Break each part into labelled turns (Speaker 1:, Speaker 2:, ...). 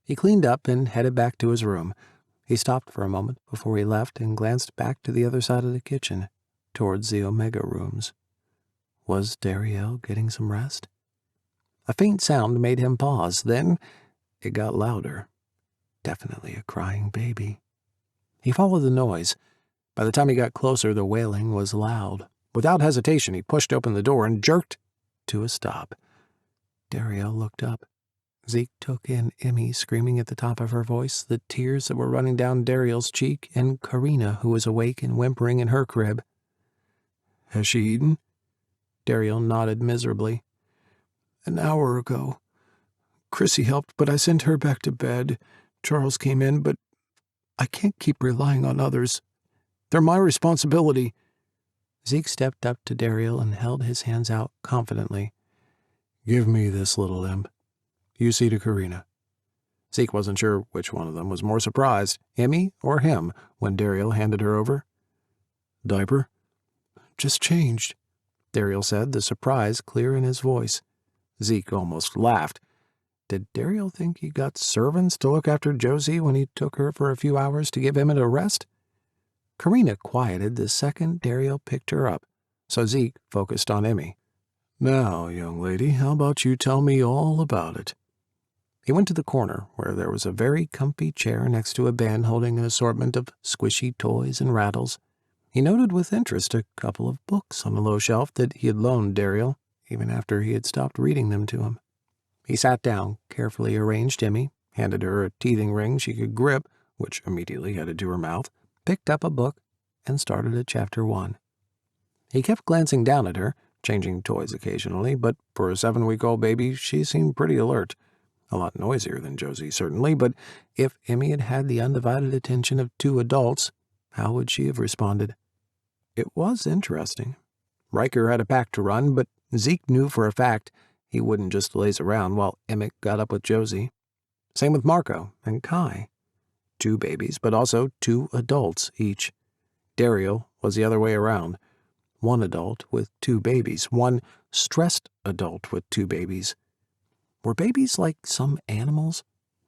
Speaker 1: He cleaned up and headed back to his room. He stopped for a moment before he left and glanced back to the other side of the kitchen, towards the Omega rooms. Was Dariel getting some rest? A faint sound made him pause. Then it got louder. Definitely a crying baby. He followed the noise. By the time he got closer, the wailing was loud. Without hesitation, he pushed open the door and jerked to a stop. Dariel looked up. Zeke took in Emmy screaming at the top of her voice, the tears that were running down Dariel's cheek, and Karina, who was awake and whimpering in her crib. "Has she eaten?" Dariel nodded miserably. "An hour ago. Chrissy helped, but I sent her back to bed. Charles came in, but I can't keep relying on others. They're my responsibility." Zeke stepped up to Dariel and held his hands out confidently. "Give me this little imp. You see to Karina." Zeke wasn't sure which one of them was more surprised, Emmy or him, when Dariel handed her over. "Diaper?" "Just changed," Dariel said, the surprise clear in his voice. Zeke almost laughed. Did Dariel think he got servants to look after Josie when he took her for a few hours to give him a rest? Karina quieted the second Dariel picked her up, so Zeke focused on Emmy. "Now, young lady, how about you tell me all about it?" He went to the corner, where there was a very comfy chair next to a bin holding an assortment of squishy toys and rattles. He noted with interest a couple of books on a low shelf that he had loaned Dariel, even after he had stopped reading them to him. He sat down, carefully arranged Emmy, handed her a teething ring she could grip, which immediately headed to her mouth, picked up a book, and started at Chapter 1. He kept glancing down at her, changing toys occasionally, but for a 7-week-old baby, she seemed pretty alert. A lot noisier than Josie, certainly, but if Emmy had had the undivided attention of 2 adults, how would she have responded? It was interesting. Riker had a pack to run, but Zeke knew for a fact he wouldn't just laze around while Emmett got up with Josie. Same with Marco and Kai. 2 babies, but also 2 adults each. Dariel was the other way around. 1 adult with 2 babies, 1 stressed adult with 2 babies. Were babies like some animals?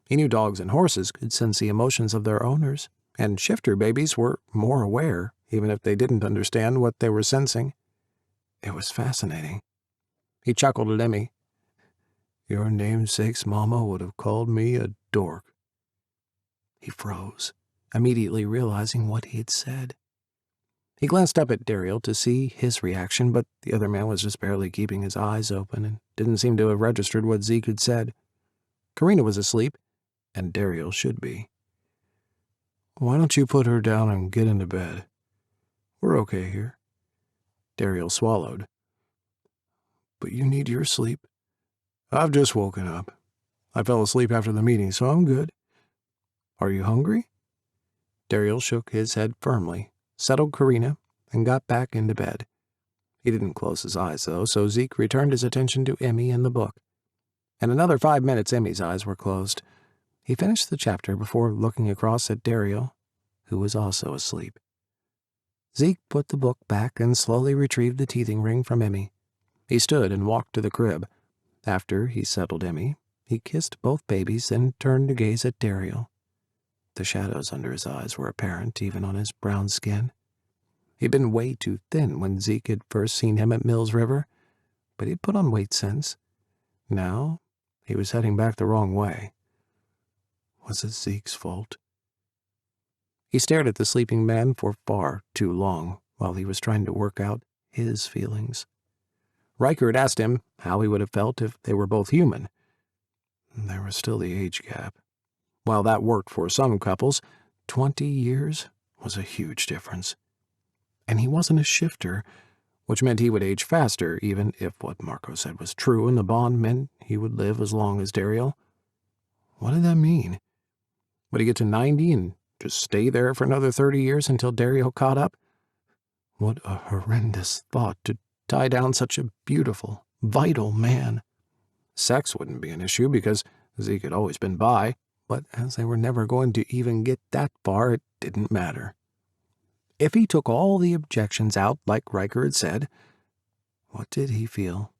Speaker 1: He knew dogs and horses could sense the emotions of their owners, and shifter babies were more aware, even if they didn't understand what they were sensing. It was fascinating. He chuckled at Emmy. "Your namesake's mama would have called me a dork." He froze, immediately realizing what he had said. He glanced up at Dariel to see his reaction, but the other man was just barely keeping his eyes open and didn't seem to have registered what Zeke had said. Karina was asleep, and Dariel should be. "Why don't you put her down and get into bed? We're okay here." Dariel swallowed. "But you need your sleep." "I've just woken up. I fell asleep after the meeting, so I'm good." "Are you hungry?" Dariel shook his head firmly, settled Karina, and got back into bed. He didn't close his eyes, though, so Zeke returned his attention to Emmy and the book. In another 5 minutes, Emmy's eyes were closed. He finished the chapter before looking across at Dariel, who was also asleep. Zeke put the book back and slowly retrieved the teething ring from Emmy. He stood and walked to the crib. After he settled Emmy, he kissed both babies, then turned to gaze at Dariel. The shadows under his eyes were apparent even on his brown skin. He'd been way too thin when Zeke had first seen him at Mills River, but he'd put on weight since. Now, he was heading back the wrong way. Was it Zeke's fault? He stared at the sleeping man for far too long while he was trying to work out his feelings. Riker had asked him how he would have felt if they were both human. There was still the age gap. While that worked for some couples, 20 years was a huge difference. And he wasn't a shifter, which meant he would age faster, even if what Marco said was true and the bond meant he would live as long as Dariel. What did that mean? Would he get to 90 and just stay there for another 30 years until Dariel caught up? What a horrendous thought to tie down such a beautiful, vital man. Sex wouldn't be an issue because Zeke had always been bi, but as they were never going to even get that far, it didn't matter. If he took all the objections out like Riker had said, what did he feel?